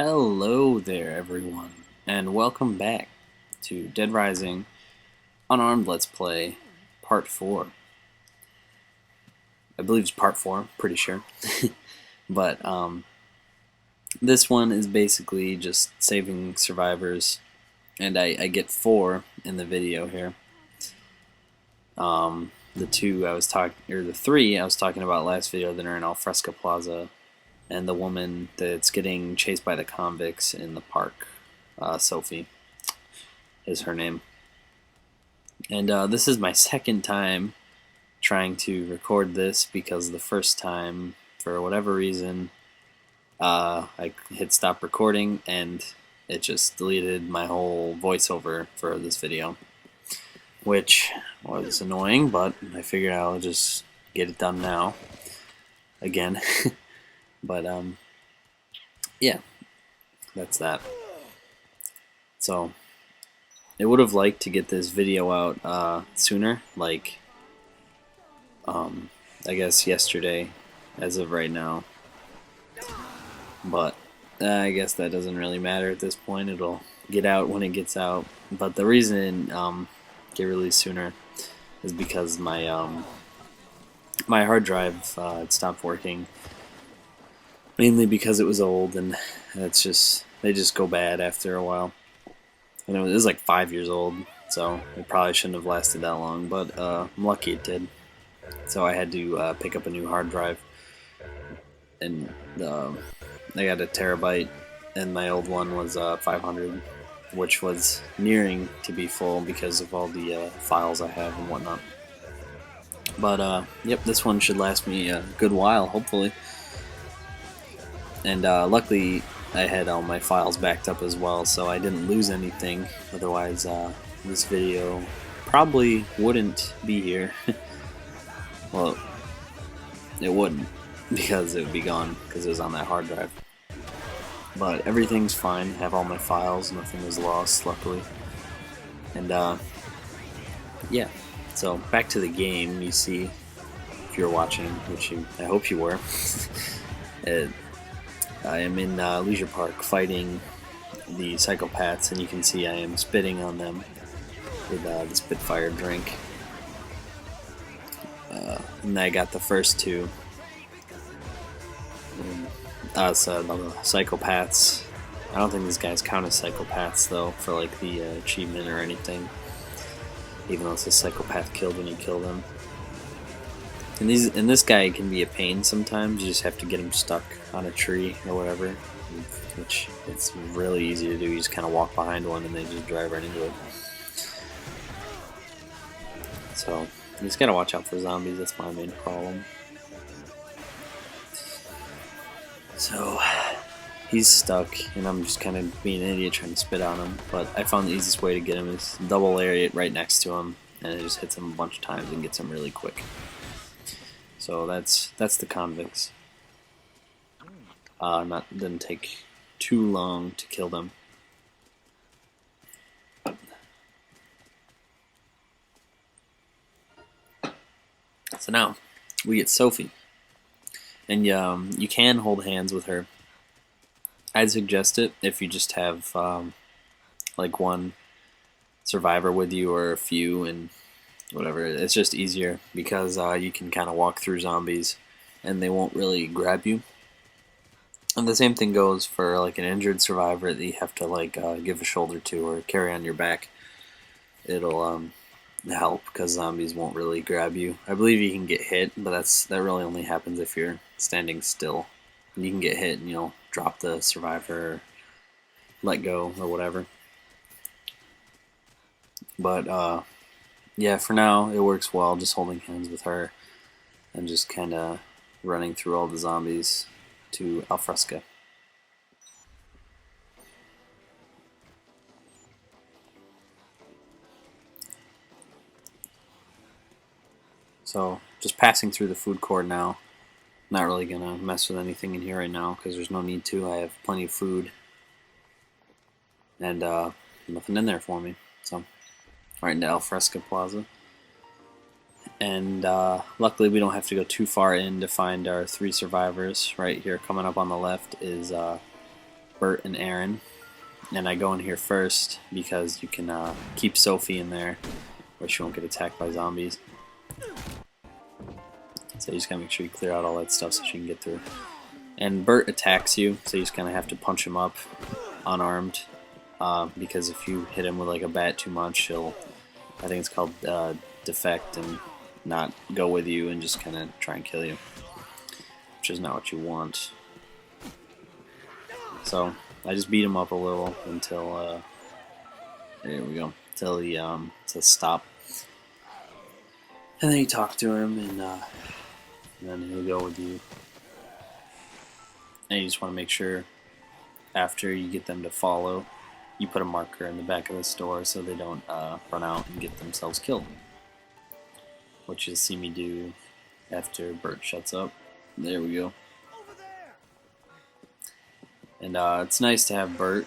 Hello there, everyone, and welcome back to Dead Rising Unarmed Let's Play Part 4. I believe it's Part 4, pretty sure. But this one is basically just saving survivors, and I get 4 in the video here. The 3 I was talking about last video that are in Alfresca Plaza, and the woman that's getting chased by the convicts in the park. Sophie is her name. And this is my second time trying to record this because the first time, for whatever reason, I hit stop recording and it just deleted my whole voiceover for this video, which was annoying, but I figured I'll just get it done now again. But yeah, that's that. So I would have liked to get this video out sooner, like I guess yesterday as of right now, but I guess that doesn't really matter at this point. It'll get out when it gets out. But the reason get released sooner is because my my hard drive had stopped working, mainly because it was old, and they just go bad after a while. And it was like 5 years old, so it probably shouldn't have lasted that long, but I'm lucky it did. So I had to pick up a new hard drive, and I got a terabyte, and my old one was 500, which was nearing to be full because of all the files I have and whatnot. But yep, this one should last me a good while, hopefully. And luckily I had all my files backed up as well, so I didn't lose anything. Otherwise this video probably wouldn't be here. Well, it wouldn't, because it would be gone because it was on that hard drive. But everything's fine. I have all my files, nothing was lost, luckily. And yeah, so back to the game. You see, if you're watching, which I hope you were, I am in Leisure Park fighting the psychopaths, and you can see I am spitting on them with the Spitfire drink. And I got the first 2. So the psychopaths. I don't think these guys count as psychopaths though for like the achievement or anything, even though it's a psychopath killed when you kill them. And this guy can be a pain sometimes. You just have to get him stuck on a tree or whatever, which it's really easy to do. You just kind of walk behind one and they just drive right into it. So you just gotta watch out for zombies. That's my main problem. So he's stuck, and I'm just kind of being an idiot trying to spit on him. But I found the easiest way to get him is double area it right next to him, and it just hits him a bunch of times and gets him really quick. So that's the convicts. Didn't take too long to kill them. So now we get Sophie, and you can hold hands with her. I'd suggest it if you just have like one survivor with you or a few, and whatever. It's just easier because you can kind of walk through zombies and they won't really grab you. And the same thing goes for like an injured survivor that you have to like give a shoulder to or carry on your back. It'll help because zombies won't really grab you. I believe you can get hit, but that really only happens if you're standing still. And you can get hit and drop the survivor, or let go or whatever. But yeah, for now it works well, just holding hands with her and just kind of running through all the zombies to Alfresca. So just passing through the food court now. Not really gonna mess with anything in here right now because there's no need to. I have plenty of food and nothing in there for me. So right into Alfresca Plaza. And luckily we don't have to go too far in to find our 3 survivors. Right here coming up on the left is Bert and Aaron. And I go in here first because you can keep Sophie in there where she won't get attacked by zombies. So you just gotta make sure you clear out all that stuff so she can get through. And Bert attacks you, so you just kind of have to punch him up unarmed. Because if you hit him with like a bat too much, he'll, I think it's called defect, and not go with you and just kind of try and kill you, which is not what you want. So I just beat him up a little until there we go, until he says stop, and then you talk to him, and then he'll go with you. And you just want to make sure after you get them to follow, you put a marker in the back of the store so they don't run out and get themselves killed, which you'll see me do after Bert shuts up. There we go. And it's nice to have Bert.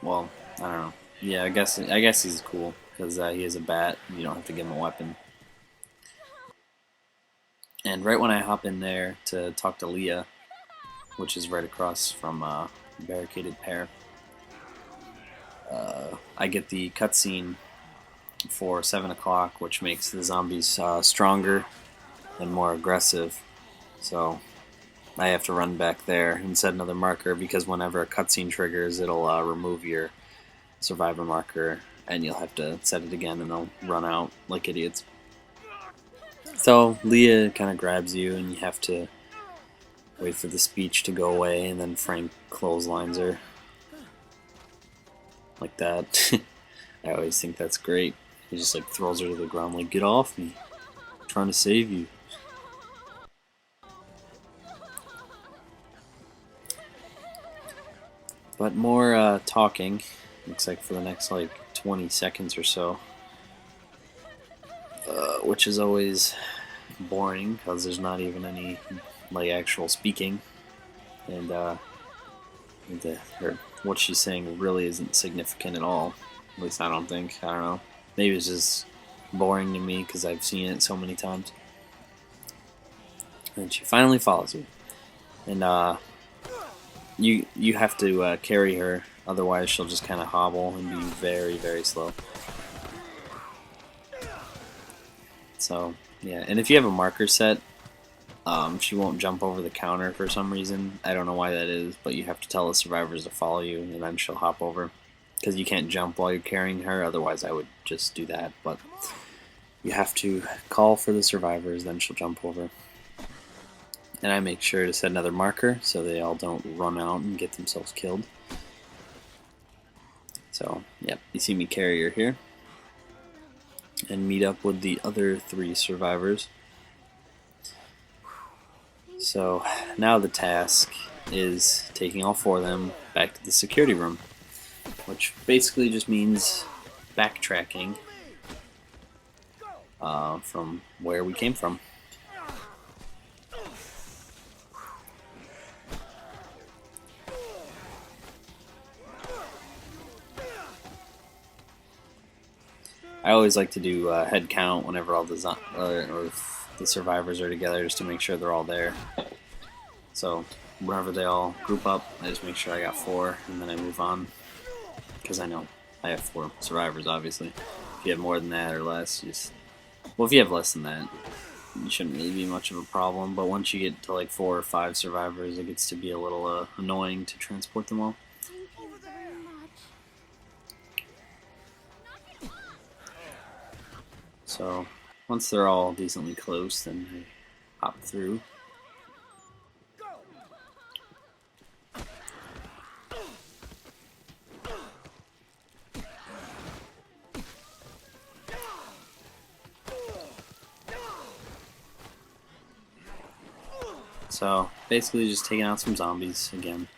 Well, I don't know. Yeah, I guess he's cool because he has a bat. You don't have to give him a weapon. And right when I hop in there to talk to Leah, which is right across from barricaded pair, I get the cutscene for 7 o'clock, which makes the zombies stronger and more aggressive. So I have to run back there and set another marker, because whenever a cutscene triggers, it'll remove your survivor marker, and you'll have to set it again, and they'll run out like idiots. So Leah kind of grabs you, and you have to wait for the speech to go away, and then Frank clotheslines her. Like that. I always think that's great. He just like throws her to the ground like, get off me. I'm trying to save you. But more talking. Looks like for the next like 20 seconds or so. Which is always boring because there's not even any like actual speaking. And what she's saying really isn't significant at all. At least I don't think. I don't know. Maybe it's just boring to me because I've seen it so many times. And she finally follows you. And you have to carry her, otherwise she'll just kind of hobble and be very, very slow. So, yeah. And if you have a marker set, she won't jump over the counter for some reason. I don't know why that is, but you have to tell the survivors to follow you, and then she'll hop over. Because you can't jump while you're carrying her, otherwise I would just do that. But you have to call for the survivors, then she'll jump over. And I make sure to set another marker so they all don't run out and get themselves killed. So, yep, you see me carry her here. And meet up with the other 3 survivors. So now the task is taking all 4 of them back to the security room, which basically just means backtracking from where we came from. I always like to do head count whenever all the survivors are together, just to make sure they're all there. So whenever they all group up, I just make sure I got 4, and then I move on, because I know I have 4 survivors. Obviously, if you have more than that or less, well, if you have less than that, it shouldn't really be much of a problem. But once you get to like 4 or 5 survivors, it gets to be a little annoying to transport them all. So once they're all decently close, then I hop through. So basically just taking out some zombies again.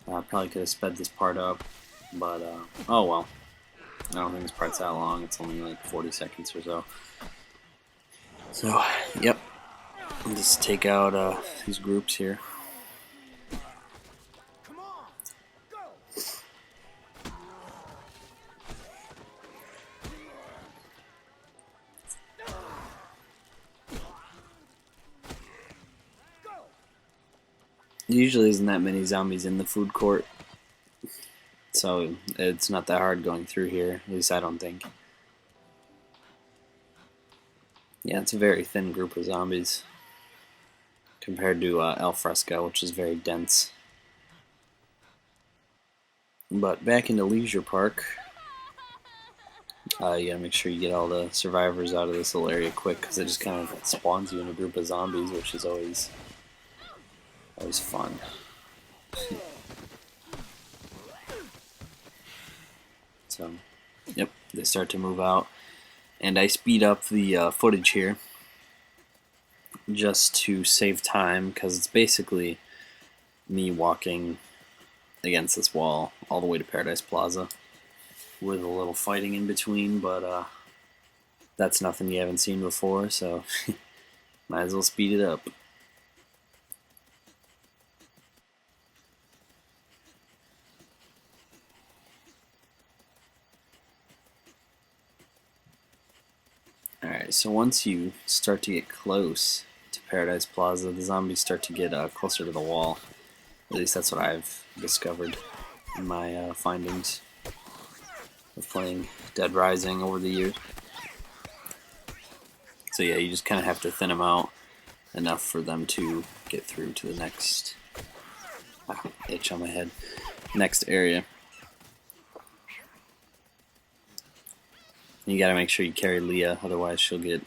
Probably could have sped this part up, but oh well. I don't think this part's that long. It's only like 40 seconds or so. So, yep. I'll just take out these groups here. usually isn't that many zombies in the food court, so it's not that hard going through here, at least I don't think. Yeah, it's a very thin group of zombies compared to al fresco, which is very dense. But back into Leisure Park, you gotta make sure you get all the survivors out of this little area quick, because it just kind of spawns you in a group of zombies, which is always fun. So, yep, they start to move out, and I speed up the footage here just to save time, because it's basically me walking against this wall all the way to Paradise Plaza with a little fighting in between, but that's nothing you haven't seen before, so might as well speed it up. Alright, so once you start to get close to Paradise Plaza, the zombies start to get closer to the wall. At least that's what I've discovered in my findings of playing Dead Rising over the years. So yeah, you just kind of have to thin them out enough for them to get through to the next itch on my head, next area. You gotta make sure you carry Leah, otherwise she'll get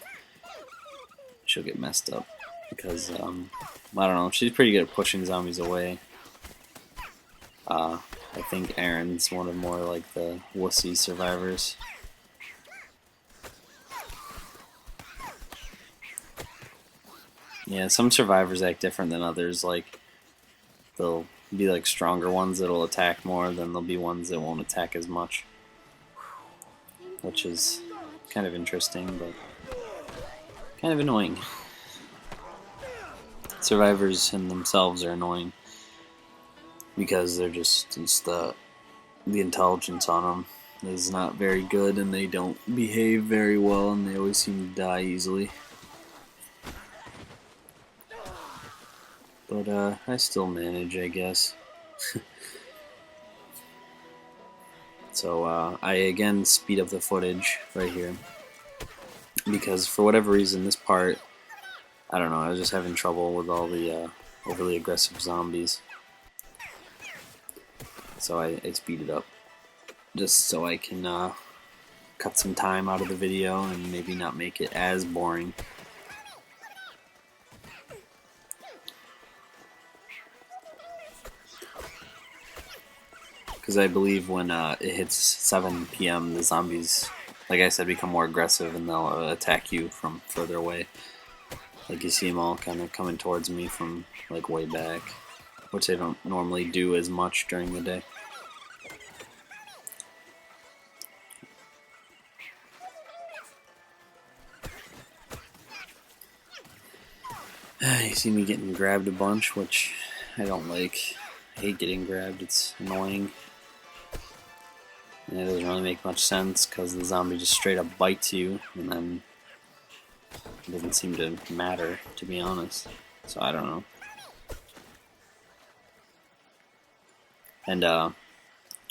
messed up. Because I don't know, she's pretty good at pushing zombies away. I think Aaron's one of more like the wussy survivors. Yeah, some survivors act different than others. Like, they'll be like stronger ones that'll attack more, then there'll be ones that won't attack as much, which is kind of interesting, but kind of annoying. Survivors in themselves are annoying because they're just, it's the intelligence on them is not very good, and they don't behave very well, and they always seem to die easily. But I still manage, I guess. So I again speed up the footage right here, because for whatever reason this part, I don't know, I was just having trouble with all the overly aggressive zombies. So I speed it up just so I can cut some time out of the video and maybe not make it as boring. Because I believe when it hits 7 p.m. the zombies, like I said, become more aggressive and they'll attack you from further away. Like you see them all kind of coming towards me from like way back, which they don't normally do as much during the day. You see me getting grabbed a bunch, which I don't like. I hate getting grabbed, it's annoying. And it doesn't really make much sense because the zombie just straight up bites you, and then it doesn't seem to matter, to be honest. So I don't know. And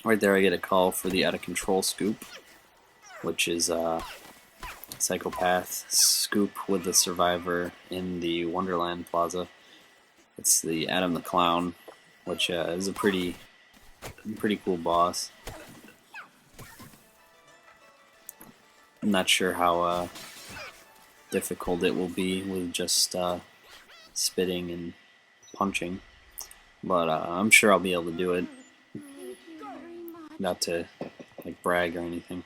right there I get a call for the out of control scoop, which is psychopath scoop with the survivor in the Wonderland Plaza. It's the Adam the Clown, which is a pretty cool boss. I'm not sure how difficult it will be with just spitting and punching, but I'm sure I'll be able to do it. Not to like brag or anything.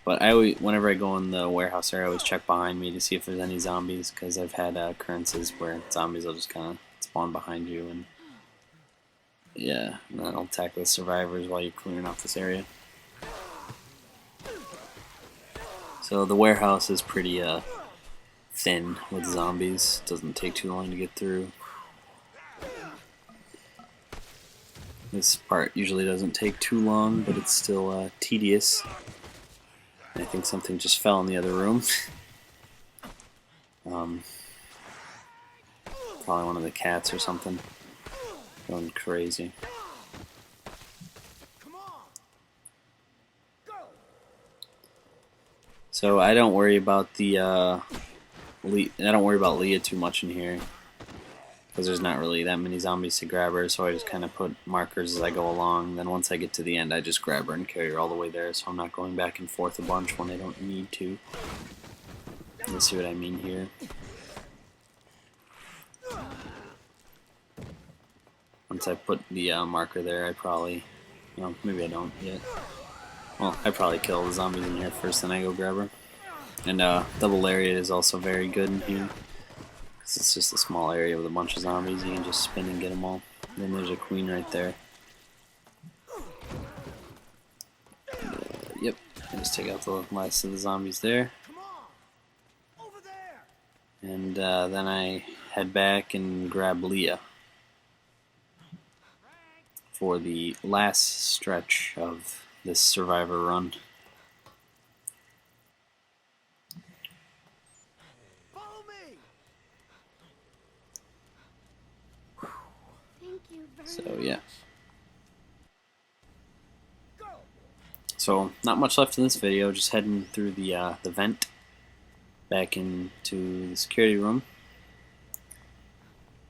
But whenever I go in the warehouse area, I always check behind me to see if there's any zombies, because I've had occurrences where zombies will just kind of spawn behind you, and yeah, and then I'll attack the survivors while you're clearing off this area. So the warehouse is pretty thin with zombies. It doesn't take too long to get through. This part usually doesn't take too long, but it's still tedious. I think something just fell in the other room. Probably one of the cats or something. Going crazy. So I don't worry about the I don't worry about Leah too much in here because there's not really that many zombies to grab her. So I just kind of put markers as I go along. Then once I get to the end, I just grab her and carry her all the way there. So I'm not going back and forth a bunch when I don't need to. You'll see what I mean here. Once I put the marker there, I probably, well, maybe I don't yet. Well, I probably kill the zombies in here first, then I go grab her. And double lariat is also very good in here, because it's just a small area with a bunch of zombies. You can just spin and get them all. And then there's a queen right there. Yep, I just take out the last of the zombies there. And then I head back and grab Leah for the last stretch of this survivor run. Follow me. Thank you very So yeah. Go. So not much left in this video. Just heading through the vent back into the security room.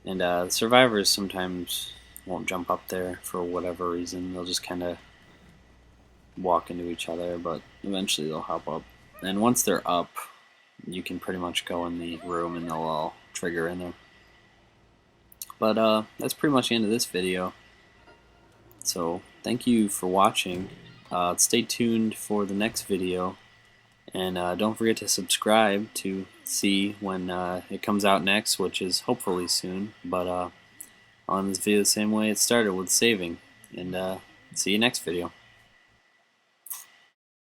And the survivors sometimes won't jump up there for whatever reason. They'll just kind of walk into each other, but eventually they'll hop up. And once they're up, you can pretty much go in the room and they'll all trigger in there. But that's pretty much the end of this video. So thank you for watching. Stay tuned for the next video. And don't forget to subscribe to see when it comes out next, which is hopefully soon. But on this video the same way it started, with saving. And see you next video.